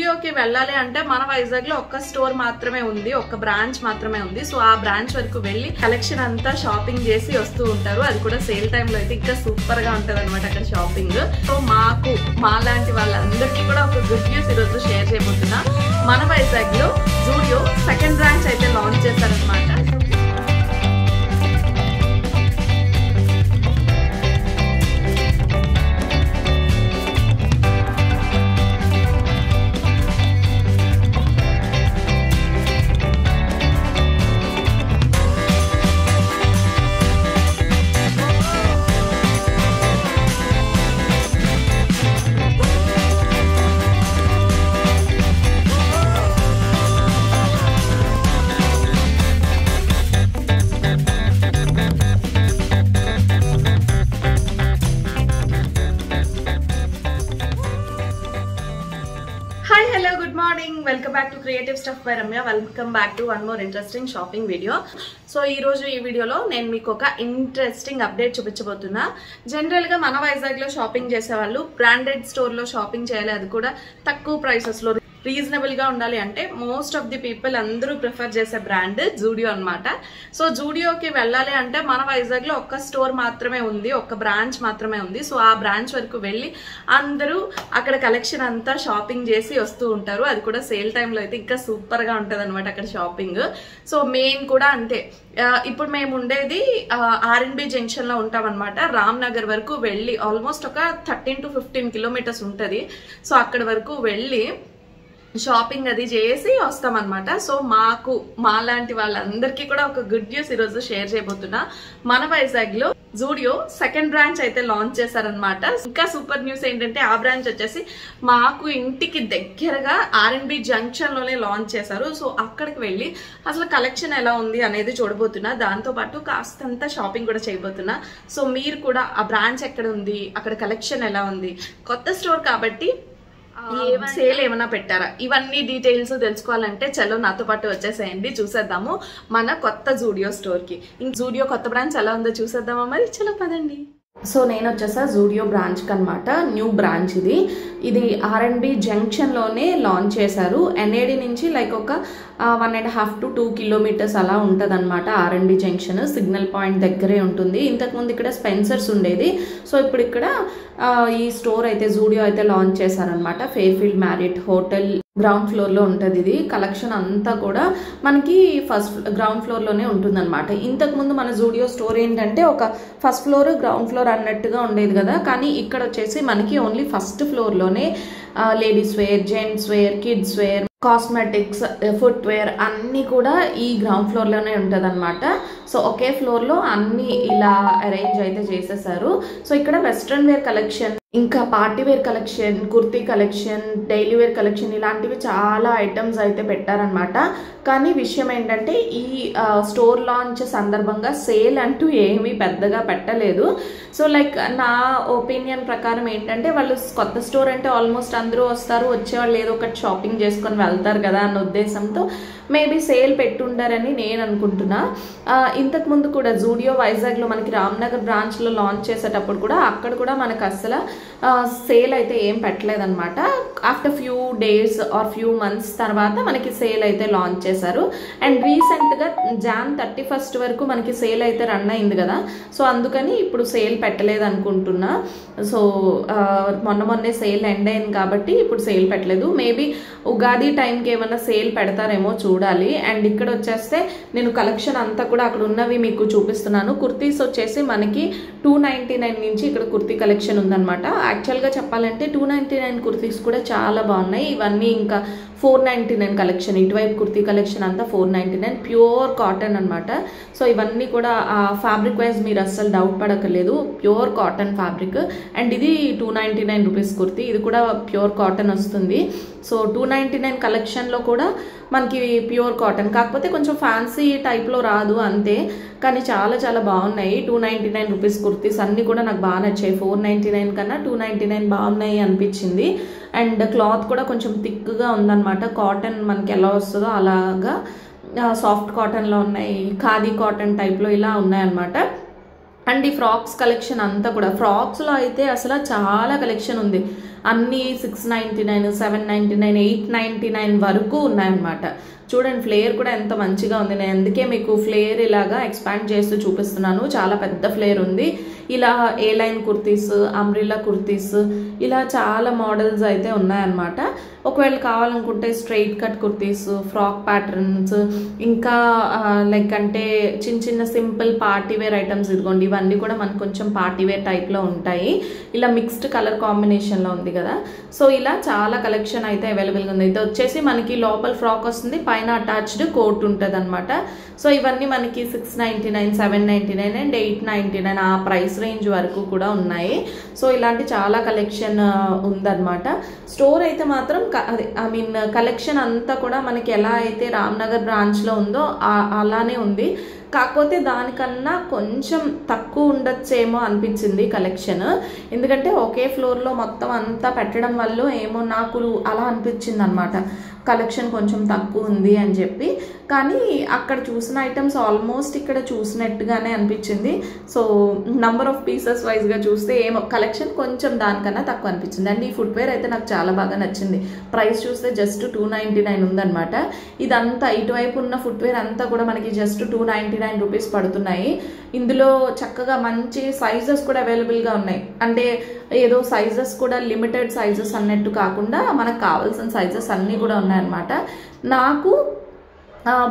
జూడియోకి వెళ్ళాలి అంటే మన వైజాగ్ లో ఒక్క స్టోర్ మాత్రమే ఉంది, ఒక్క బ్రాంచ్ మాత్రమే ఉంది. సో ఆ బ్రాంచ్ వరకు వెళ్ళి కలెక్షన్ అంతా షాపింగ్ చేసి వస్తూ ఉంటారు. అది కూడా సేల్ టైంలో అయితే ఇంకా సూపర్ గా ఉంటది అనమాట అక్కడ షాపింగ్. సో మా లాంటి వాళ్ళందరికీ కూడా ఒక గుడ్ న్యూస్ ఈరోజు షేర్ చేయబోతున్నా. మన వైజాగ్ లో జూడియో సెకండ్ బ్రాంచ్ అయితే లాంచ్ చేశారనమాట. Hi, hello, good morning. Welcome back to Creative Stuff by Ramya. Welcome back to one more interesting shopping video. So ee roju ee video lo nenu meeku oka interesting update chupinచబోతున్నా. General ga mana Vizag lo shopping chese vallu branded store lo shopping cheyali, adi kuda takku prices lo reasonable గా ఉండాలి అంటే most of the people అందరూ prefer చేసే brand Zudio అన్నమాట. So జూడియోకి వెళ్ళాలి అంటే మన వైజాగ్ లో ఒక్క స్టోర్ మాత్రమే ఉంది, ఒక్క బ్రాంచ్ మాత్రమే ఉంది. సో ఆ బ్రాంచ్ వరకు వెళ్ళి అందరూ అక్కడ కలెక్షన్ అంతా షాపింగ్ చేసి వస్తూ ఉంటారు. అది కూడా సేల్ టైంలో అయితే ఇంకా సూపర్ గా ఉంటది అనమాట అక్కడ షాపింగ్. సో మెయిన్ కూడా అంతే. ఇప్పుడు మేము ఉండేది R&B జంక్షన్ లో ఉంటాం అనమాట. రామ్ నగర్ వరకు వెళ్ళి ఆల్మోస్ట్ ఒక 13 to 15 కిలోమీటర్స్ ఉంటది. సో అక్కడ వరకు వెళ్ళి షాపింగ్ అది చేసి వస్తాం అనమాట. సో మా లాంటి వాళ్ళందరికీ కూడా ఒక గుడ్ న్యూస్ ఈరోజు షేర్ చేయబోతున్నా. మన వైజాగ్ లో జూడియో సెకండ్ బ్రాంచ్ అయితే లాంచ్ చేశారనమాట. ఇంకా సూపర్ న్యూస్ ఏంటంటే ఆ బ్రాంచ్ వచ్చేసి మాకు ఇంటికి దగ్గరగా R&B జంక్షన్ లోనే లాంచ్ చేశారు. సో అక్కడికి వెళ్ళి అసలు కలెక్షన్ ఎలా ఉంది అనేది చూడబోతున్నా. దాంతో పాటు కాస్తంత షాపింగ్ కూడా చేయబోతున్నా. సో మీరు కూడా ఆ బ్రాంచ్ ఎక్కడ ఉంది, అక్కడ కలెక్షన్ ఎలా ఉంది, కొత్త స్టోర్ కాబట్టి సేల్ ఏమైనా పెట్టారా, ఇవన్నీ డీటెయిల్స్ తెలుసుకోవాలంటే చలో నాతో పాటు వచ్చేసేయండి. చూసేద్దాము మన కొత్త జూడియో స్టోర్ కి. జూడియో కొత్త బ్రాంచ్ ఎలా ఉందో చూసేద్దామా మరి, చలో పదండి. సో నేను వచ్చేసా జూడియో బ్రాంచ్ కి అనమాట. న్యూ బ్రాంచ్ ఇది R&B జంక్షన్ లోనే లాంచ్ చేశారు. NAD నుంచి లైక్ ఒక 1.5 to 2 కిలోమీటర్స్ అలా ఉంటది అనమాట. R&B జంక్షన్ సిగ్నల్ పాయింట్ దగ్గరే ఉంటుంది. ఇంతకుముందు ఇక్కడ స్పెన్సర్స్ ఉండేది. సో ఇప్పుడు ఇక్కడ ఈ స్టోర్ అయితే జూడియో అయితే లాంచ్ చేశారనమాట. Fairfield marital hotel ground floor లో ఉంటది. ఇది కలెక్షన్ అంతా కూడా మనకి గ్రౌండ్ ఫ్లోర్ లోనే ఉంటుంది అనమాట. ఇంతకు ముందు మన జూడియో స్టోర్ ఏంటంటే ఒక ఫస్ట్ ఫ్లోర్ గ్రౌండ్ ఫ్లోర్ అన్నట్టుగా ఉండేది కదా. కానీ ఇక్కడ వచ్చేసి మనకి ఓన్లీ ఫస్ట్ ఫ్లోర్ లోనే ladies wear, gents wear, kids wear, cosmetics, footwear అన్నీ కూడా ఈ గ్రౌండ్ ఫ్లోర్ లోనే ఉంటది అనమాట. సో ఒకే ఫ్లోర్ లో అన్ని ఇలా అరేంజ్ అయితే చేసేసారు. సో ఇక్కడ వెస్ట్రన్ వేర్ కలెక్షన్, ఇంకా party wear collection, kurti collection, daily wear collection ఇలాంటివి చాలా ఐటమ్స్ అయితే పెట్టారనమాట. కానీ విషయం ఏంటంటే ఈ స్టోర్ లాంచ్ సందర్భంగా సేల్ అంటూ ఏమీ పెద్దగా పెట్టలేదు. సో లైక్ నా ఒపీనియన్ ప్రకారం ఏంటంటే వాళ్ళు కొత్త స్టోర్ అంటే ఆల్మోస్ట్ అందరూ వస్తారు, వచ్చేవాళ్ళు ఏదో ఒకటి షాపింగ్ చేసుకొని వెళ్తారు కదా అన్న ఉద్దేశంతో మేబీ సేల్ పెట్టుండారని నేను అనుకుంటున్నా. ఇంతకు ముందు కూడా జూడియో వైజాగ్ లో మనకి రామ్నగర్ బ్రాంచ్ లో లాంచ్ చేసేటప్పుడు కూడా అక్కడ కూడా మనకు అసలు సేల్ అయితే ఏం పెట్టలేదన్నమాట. After few days or few months తర్వాత మనకి సేల్ అయితే లాంచ్ చేశారు. అండ్ రీసెంట్ గా Jan 31st వరకు మనకి సేల్ అయితే రన్ అయింది కదా. సో అందుకని ఇప్పుడు సేల్ పెట్టలేదు అనుకుంటున్నా. సో మొన్నే సేల్ ఎండ్ అయింది కాబట్టి ఇప్పుడు సేల్ పెట్టలేదు. మేబీ ఉగాది టైంకి ఏమైనా సేల్ పెడతారేమో చూడాలి. అండ్ ఇక్కడ వచ్చేస్తే నేను కలెక్షన్ అంతా కూడా అక్కడ ఉన్నవి మీకు చూపిస్తున్నాను. కుర్తీస్ వచ్చేసి మనకి 299 నుంచి ఇక్కడ కుర్తీ కలెక్షన్ ఉందన్నమాట. యాక్చువల్గా చెప్పాలంటే 299 కుర్తీస్ కూడా చాలా బాగున్నాయి. ఇవన్నీ ఇంకా 499 కలెక్షన్. ఇటువైపు కుర్తీ కలెక్షన్ అంతా 499 ప్యూర్ కాటన్ అనమాట. సో ఇవన్నీ కూడా ఫ్యాబ్రిక్ వైజ్ మీరు అస్సలు డౌట్ పడక్కర్లేదు, ప్యూర్ కాటన్ ఫ్యాబ్రిక్. అండ్ ఇది 299 రూపీస్ కుర్తీ, ఇది కూడా ప్యూర్ కాటన్ వస్తుంది. సో 299 కలెక్షన్లో కూడా మనకి ప్యూర్ కాటన్, కాకపోతే కొంచెం ఫ్యాన్సీ టైప్లో రాదు అంతే. కానీ చాలా చాలా బాగున్నాయి 299 రూపీస్ కుర్తీస్ అన్నీ కూడా నాకు బాగా నచ్చాయి. 499 కన్నా 299 బాగున్నాయి అనిపించింది. అండ్ క్లాత్ కూడా కొంచెం థిక్గా ఉందన్నమాట. కాటన్ మనకి ఎలా వస్తుందో అలాగా సాఫ్ట్ కాటన్లో ఉన్నాయి, ఖాదీ కాటన్ టైప్లో ఇలా ఉన్నాయన్నమాట. అండ్ ఈ ఫ్రాక్స్ కలెక్షన్ అంతా కూడా, ఫ్రాక్స్లో అయితే అసలు చాలా కలెక్షన్ ఉంది. అన్నీ 699, 799, 899 వరకు ఉన్నాయన్నమాట. చూడండి ఫ్లేర్ కూడా ఎంత మంచిగా ఉంది. నేను అందుకే మీకు ఫ్లేర్ ఇలాగా ఎక్స్పాండ్ చేస్తూ చూపిస్తున్నాను. చాలా పెద్ద ఫ్లేర్ ఉంది. ఇలా ఏ లైన్ కుర్తీస్, అంబ్రిల్లా కుర్తీస్, ఇలా చాలా మోడల్స్ అయితే ఉన్నాయన్నమాట. ఒకవేళ కావాలనుకుంటే straight cut kurtis, frock patterns, ఇంకా లైక్ అంటే చిన్న చిన్న సింపుల్ పార్టీ వేర్ ఐటమ్స్, ఇదిగోండి ఇవన్నీ కూడా మనకు కొంచెం పార్టీ వేర్ టైప్లో ఉంటాయి. ఇలా మిక్స్డ్ కలర్ కాంబినేషన్లో ఉంది కదా. సో ఇలా చాలా కలెక్షన్ అయితే అవైలబుల్గా ఉంది. ఇది వచ్చేసి మనకి లోపల ఫ్రాక్ వస్తుంది, పైన అటాచ్డ్ కోట్ ఉంటుంది అనమాట. సో ఇవన్నీ మనకి 699, 799 అండ్ 899 ఆ ప్రైస్ రేంజ్ వరకు కూడా ఉన్నాయి. సో ఇలాంటి చాలా కలెక్షన్ ఉందన్నమాట. స్టోర్ అయితే మాత్రం కలెక్షన్ అంతా కూడా మనకి ఎలా అయితే రామ్నగర్ బ్రాంచ్లో ఉందో అలానే ఉంది. కాకపోతే దానికన్నా కొంచెం తక్కువ ఉండొచ్చేమో అనిపించింది కలెక్షన్. ఎందుకంటే ఒకే ఫ్లోర్లో మొత్తం అంతా పెట్టడం వల్ల ఏమో నాకు అలా అనిపించింది అనమాట, కలెక్షన్ కొంచెం తక్కువ ఉంది అని చెప్పి. కానీ అక్కడ చూసిన ఐటమ్స్ ఆల్మోస్ట్ ఇక్కడ చూసినట్టుగానే అనిపించింది. సో నంబర్ ఆఫ్ పీసెస్ వైజ్గా చూస్తే ఏమో కలెక్షన్ కొంచెం దానికన్నా తక్కువ అనిపించింది. అండ్ ఈ ఫుట్వేర్ అయితే నాకు చాలా బాగా నచ్చింది. ప్రైస్ చూస్తే జస్ట్ 299 ఉందన్నమాట. ఇదంతా ఇటువైపు ఉన్న ఫుట్వేర్ అంతా కూడా మనకి జస్ట్ 299 రూపీస్ పడుతున్నాయి. ఇందులో చక్కగా మంచి సైజెస్ కూడా అవైలబుల్గా ఉన్నాయి. అంటే ఏదో సైజెస్ కూడా లిమిటెడ్ సైజెస్ అన్నట్టు కాకుండా మనకు కావాల్సిన సైజెస్ అన్నీ కూడా ఉన్నాయన్నమాట. నాకు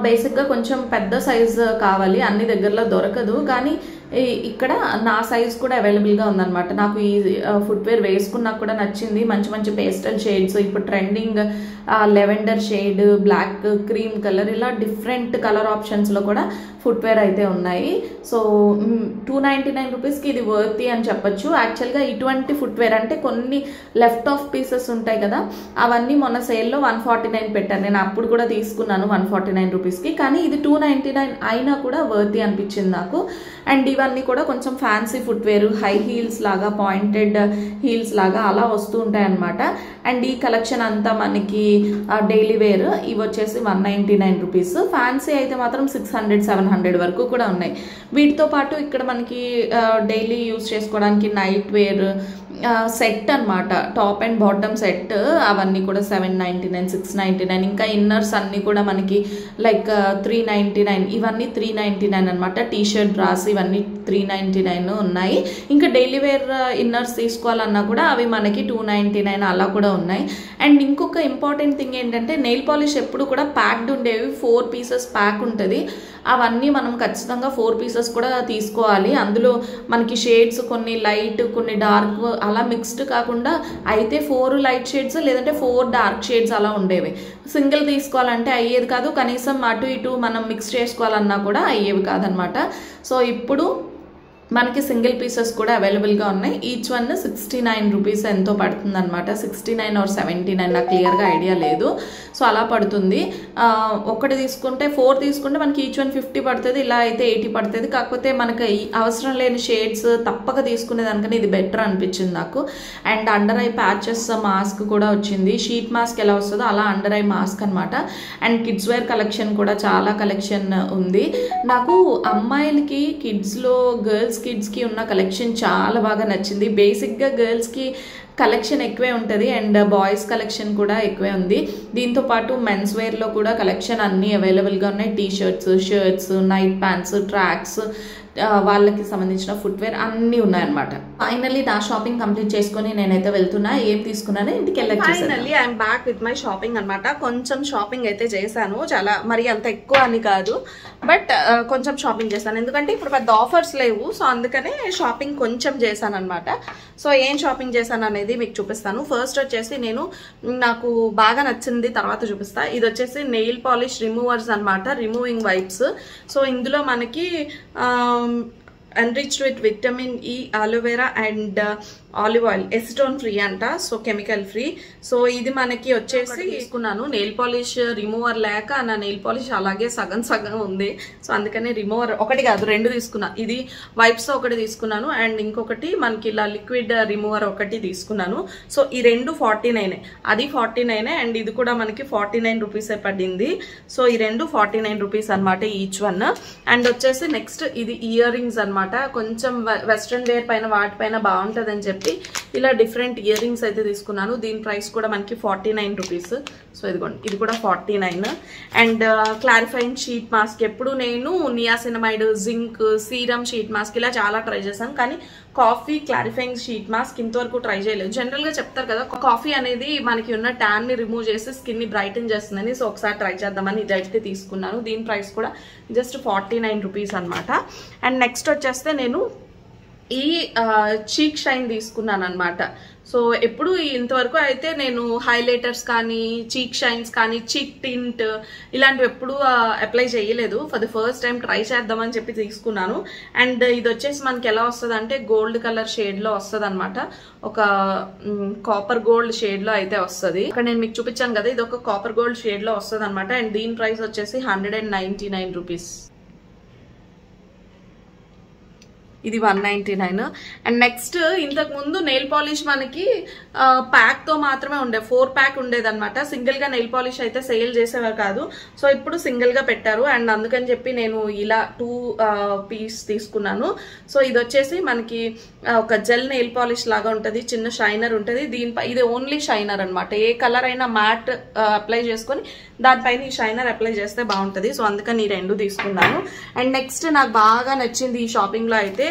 బేసిక్గా కొంచెం పెద్ద సైజ్ కావాలి, అన్ని దగ్గరలో దొరకదు. కానీ ఇక్కడ నా సైజ్ కూడా అవైలబుల్గా ఉందన్నమాట. నాకు ఈ ఫుట్వేర్ వేసుకున్నా కూడా నచ్చింది. మంచి మంచి పేస్టల్ షేడ్స్, ఇప్పుడు trending lavender shade, black, cream colour, ఇలా డిఫరెంట్ కలర్ ఆప్షన్స్లో కూడా ఫుట్వేర్ అయితే ఉన్నాయి. సో 299 రూపీస్కి ఇది వర్తీ అని చెప్పొచ్చు. యాక్చువల్గా ఇటువంటి ఫుట్వేర్ అంటే కొన్ని లెఫ్ట్ ఆఫ్ పీసెస్ ఉంటాయి కదా, అవన్నీ మొన్న సేల్లో 149 పెట్టాను. నేను అప్పుడు కూడా తీసుకున్నాను 149 రూపీస్కి. కానీ ఇది 299 అయినా కూడా వర్తీ అనిపించింది నాకు. అండ్ ఇవన్నీ కూడా కొంచెం ఫ్యాన్సీ ఫుట్వేర్, హై హీల్స్ లాగా, పాయింటెడ్ హీల్స్ లాగా అలా వస్తూ ఉంటాయి అన్నమాట. అండ్ ఈ కలెక్షన్ అంతా మనకి డైలీ వేర్, ఇవి వచ్చేసి 199 రూపీస్. ఫ్యాన్సీ అయితే మాత్రం 600, 700 వరకు కూడా ఉన్నాయి. వీటితో పాటు ఇక్కడ మనకి డైలీ యూజ్ చేసుకోవడానికి నైట్ వేర్ సెట్ అనమాట, టాప్ అండ్ బాటమ్ సెట్, అవన్నీ కూడా 799, 699. ఇంకా ఇన్నర్స్ అన్నీ కూడా మనకి లైక్ 399, ఇవన్నీ 399 అనమాట. టీషర్ట్, డ్రాస్ ఇవన్నీ 399 ఉన్నాయి. ఇంకా డైలీ వేర్ ఇన్నర్స్ తీసుకోవాలన్నా కూడా అవి మనకి 299 అలా కూడా ఉన్నాయి. అండ్ ఇంకొక ఇంపార్టెంట్ థింగ్ ఏంటంటే నెయిల్ పాలిష్ ఎప్పుడు కూడా ప్యాక్డ్ ఉండేవి, 4 పీసెస్ ప్యాక్ ఉంటుంది. అవన్నీ మనం ఖచ్చితంగా 4 పీసెస్ కూడా తీసుకోవాలి. అందులో మనకి షేడ్స్ కొన్ని లైట్, కొన్ని డార్క్, అలా మిక్స్డ్ కాకుండా అయితే 4 లైట్ షేడ్స్ లేదంటే 4 డార్క్ షేడ్స్ అలా ఉండేవి. సింగిల్ తీసుకోవాలంటే అయ్యేది కాదు, కనీసం అటు ఇటు మనం మిక్స్ చేసుకోవాలన్నా కూడా అయ్యేవి కాదనమాట. సో ఇప్పుడు మనకి సింగిల్ పీసెస్ కూడా అవైలబుల్గా ఉన్నాయి. ఈచ్ వన్ 69 రూపీస్ ఎంతో పడుతుంది అనమాట. 69 or 79 నాకు క్లియర్గా ఐడియా లేదు. సో అలా పడుతుంది. ఒకటి తీసుకుంటే 4 తీసుకుంటే మనకి ఈచ్ వన్ 50 పడుతుంది, ఇలా అయితే 80 పడుతుంది. కాకపోతే మనకి అవసరం లేని షేడ్స్ తప్పక తీసుకునే దానికని ఇది బెటర్ అనిపించింది నాకు. And under eye patches mask కూడా వచ్చింది. షీట్ మాస్క్ ఎలా వస్తుందో అలా అండర్ ఐ మాస్క్ అనమాట. అండ్ కిడ్స్ వేర్ కలెక్షన్ కూడా చాలా కలెక్షన్ ఉంది. నాకు అమ్మాయిలకి కిడ్స్లో కిడ్స్కి ఉన్న కలెక్షన్ చాలా బాగా నచ్చింది. బేసిక్గా గర్ల్స్కి కలెక్షన్ ఎక్కువే ఉంటుంది అండ్ బాయ్స్ కలెక్షన్ కూడా ఎక్కువే ఉంది. దీంతో పాటు మెన్స్ వేర్లో కూడా కలెక్షన్ అన్నీ అవైలబుల్గా ఉన్నాయి. T-shirts, shirts, night pants, tracks, వాళ్ళకి సంబంధించిన ఫుట్వేర్ అన్నీ ఉన్నాయన్నమాట. ఫైనల్లీ నా షాపింగ్ కంప్లీట్ చేసుకొని నేనైతే వెళ్తున్నా. ఏం తీసుకున్నాను ఇంటికి వెళ్ళాక finally I'm back with my shopping అనమాట. కొంచెం షాపింగ్ అయితే చేశాను, చాలా మరి అంత ఎక్కువ అని కాదు, బట్ కొంచెం షాపింగ్ చేశాను. ఎందుకంటే ఇప్పుడు పెద్ద ఆఫర్స్ లేవు, సో అందుకనే షాపింగ్ కొంచెం చేశాను అనమాట. సో ఏం షాపింగ్ చేశాను అనేది మీకు చూపిస్తాను. ఫస్ట్ వచ్చేసి నాకు బాగా నచ్చింది, తర్వాత చూపిస్తా. ఇది వచ్చేసి నెయిల్ పాలిష్ రిమూవర్స్ అనమాట, రిమూవింగ్ వైప్స్. సో ఇందులో మనకి enriched with vitamin E, aloe vera and olive oil acetone free అంట, సో కెమికల్ ఫ్రీ. సో ఇది మనకి వచ్చేసి తీసుకున్నాను. నెయిల్ పాలిష్ రిమూవర్ లేక నా నెయిల్ పాలిష్ అలాగే సగం సగం ఉంది, సో అందుకని రిమూవర్ ఒకటి కాదు 2 తీసుకున్నా. ఇది వైప్స్ ఒకటి తీసుకున్నాను అండ్ ఇంకొకటి మనకి ఇలా లిక్విడ్ రిమూవర్ ఒకటి తీసుకున్నాను. సో ఈ 2 49, అది 49 అండ్ ఇది కూడా మనకి 49 రూపీసే పడింది. సో ఈ 2 49 రూపీస్ అనమాట ఈచ్ వన్. అండ్ వచ్చేసి నెక్స్ట్ ఇది ఇయర్ రింగ్స్ అనమాట. కొంచెం వెస్ట్రన్ వేర్ పైన వాటిపైన బాగుంటుంది అని చెప్పి ఇలా డిఫరెంట్ ఇయర్ రింగ్స్ అయితే తీసుకున్నాను. దీని ప్రైస్ కూడా మనకి 49 రూపీస్. సో ఇదిగోండి, ఇది కూడా 49. అండ్ క్లారిఫైయింగ్ షీట్ మాస్క్, ఎప్పుడు నేను niacinamide, zinc, serum sheet mask ఇలా చాలా ట్రై చేశాను, కానీ కాఫీ క్లారిఫైయింగ్ షీట్ మాస్క్ ఇంతవరకు ట్రై చేయలేదు. జనరల్ గా చెప్తారు కదా కాఫీ అనేది మనకి ఉన్న ట్యాన్ ని రిమూవ్ చేసి స్కిన్ ని బ్రైటన్ చేస్తుందని, సో ఒకసారి ట్రై చేద్దామని ఇదైతే తీసుకున్నాను. దీని ప్రైస్ కూడా జస్ట్ 49 రూపీస్ అనమాట. అండ్ నెక్స్ట్ వచ్చేస్తే నేను ఈ చీక్ షైన్ తీసుకున్నాను అనమాట. సో ఎప్పుడు ఇంతవరకు అయితే నేను హైలైటర్స్ కానీ చీక్ షైన్స్ కానీ చీక్ టింట్ ఇలాంటివి ఎప్పుడు అప్లై చేయలేదు. For the first time try చేద్దామని చెప్పి తీసుకున్నాను. అండ్ ఇది వచ్చేసి మనకి ఎలా వస్తుంది అంటే గోల్డ్ కలర్ షేడ్ లో వస్తుంది అనమాట. ఒక కాపర్ గోల్డ్ షేడ్ లో అయితే వస్తుంది. ఇక్కడ నేను మీకు చూపించాను కదా, ఇది ఒక కాపర్ గోల్డ్ షేడ్ లో వస్తుంది అనమాట. అండ్ దీని ప్రైస్ వచ్చేసి 199 రూపీస్. ఇది 199. అండ్ నెక్స్ట్ ఇంతకు ముందు నెయిల్ పాలిష్ మనకి ప్యాక్ తో మాత్రమే ఉండే 4 ప్యాక్ ఉండేది అనమాట. సింగిల్ గా నెయిల్ పాలిష్ అయితే సేల్ చేసేవారు కాదు. సో ఇప్పుడు సింగిల్ గా పెట్టారు అండ్ అందుకని చెప్పి నేను ఇలా 2 పీస్ తీసుకున్నాను. సో ఇది వచ్చేసి మనకి ఒక జెల్ నెయిల్ పాలిష్ లాగా ఉంటది, చిన్న షైనర్ ఉంటది. దీనిపై ఇది ఓన్లీ షైనర్ అనమాట. ఏ కలర్ అయినా మ్యాట్ అప్లై చేసుకొని దానిపైన ఈ షైనర్ అప్లై చేస్తే బాగుంటది. సో అందుకని ఈ 2 తీసుకున్నాను. అండ్ నెక్స్ట్ నాకు బాగా నచ్చింది ఈ షాపింగ్ లో అయితే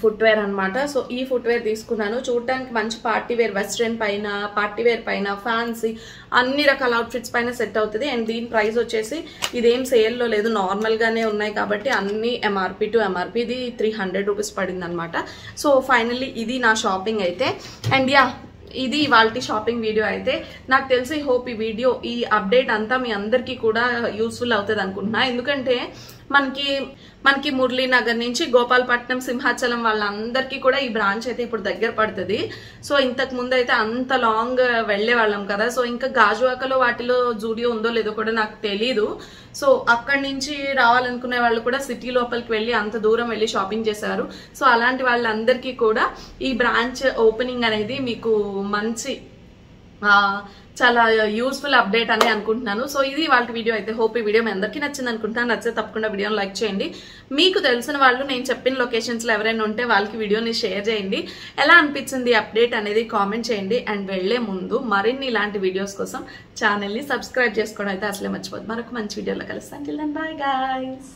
ఫుట్వేర్ అనమాట. సో ఈ ఫుట్వేర్ తీసుకున్నాను. చూడటానికి మంచి పార్టీ వేర్, వెస్ట్రన్ పైన, పార్టీ వేర్ పైన, ఫ్యాన్సీ అన్ని రకాల అవుట్ఫిట్స్ పైన సెట్ అవుతుంది. అండ్ దీని ప్రైస్ వచ్చేసి ఇదేం సేల్లో లేదు, నార్మల్ గానే ఉన్నాయి కాబట్టి అన్ని ఎంఆర్పి టు ఎంఆర్పి. ఇది 300 రూపీస్ పడింది అనమాట. సో ఫైనల్లీ ఇది నా షాపింగ్ అయితే. అండ్ యా, ఇది ఇవాల్టి షాపింగ్ వీడియో అయితే. నాకు తెలిసి హోప్ ఈ వీడియో, ఈ అప్డేట్ అంతా మీ అందరికీ కూడా యూస్ఫుల్ అవుతుంది అనుకుంటున్నా. ఎందుకంటే మనకి మురళీనగర్ నుంచి గోపాలపట్నం, సింహాచలం వాళ్ళందరికీ కూడా ఈ బ్రాంచ్ అయితే ఇప్పుడు దగ్గర పడుతుంది. సో ఇంతకు ముందు అయితే అంత లాంగ్ వెళ్లే వాళ్ళం కదా. సో ఇంకా గాజువాకలో వాటిలో జూడియో ఉందో లేదో కూడా నాకు తెలీదు. సో అక్కడి నుంచి రావాలనుకునే వాళ్ళు కూడా సిటీ లోపలికి వెళ్ళి అంత దూరం వెళ్ళి షాపింగ్ చేశారు. సో అలాంటి వాళ్ళందరికీ కూడా ఈ బ్రాంచ్ ఓపెనింగ్ అనేది మీకు మంచి చాలా యూస్ఫుల్ అప్డేట్ అని అనుకుంటున్నాను. సో ఇది వాళ్ళ వీడియో అయితే. హోప్ ఈ వీడియో మీ అందరికీ నచ్చింది అనుకుంటున్నాను. నచ్చితే తప్పకుండా వీడియోని లైక్ చేయండి. మీకు తెలిసిన వాళ్ళు నేను చెప్పిన లొకేషన్స్ లో ఎవరైనా ఉంటే వాళ్ళకి వీడియోని షేర్ చేయండి. ఎలా అనిపించింది అప్డేట్ అనేది కామెంట్ చేయండి. అండ్ వెళ్లే ముందు మరిన్ని ఇలాంటి వీడియోస్ కోసం ఛానల్ ని సబ్స్క్రైబ్ చేసుకోవడం అయితే అసలే మర్చిపోద్దు. మరొక మంచి వీడియోలో కలుస్తాను. Till then bye guys.